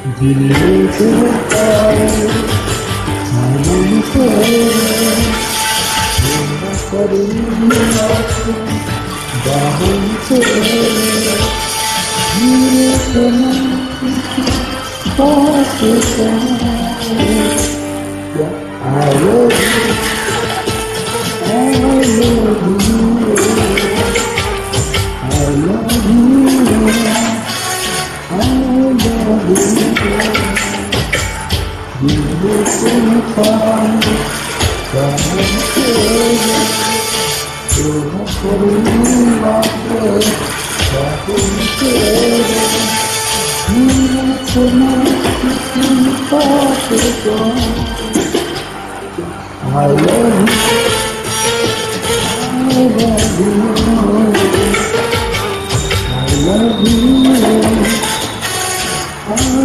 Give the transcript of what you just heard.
धीरे से पाए सावन से बाहर से धीरे से पास I love you, I love you, I love you, I love you. धीरे से पाए सावन से I love you, I love you.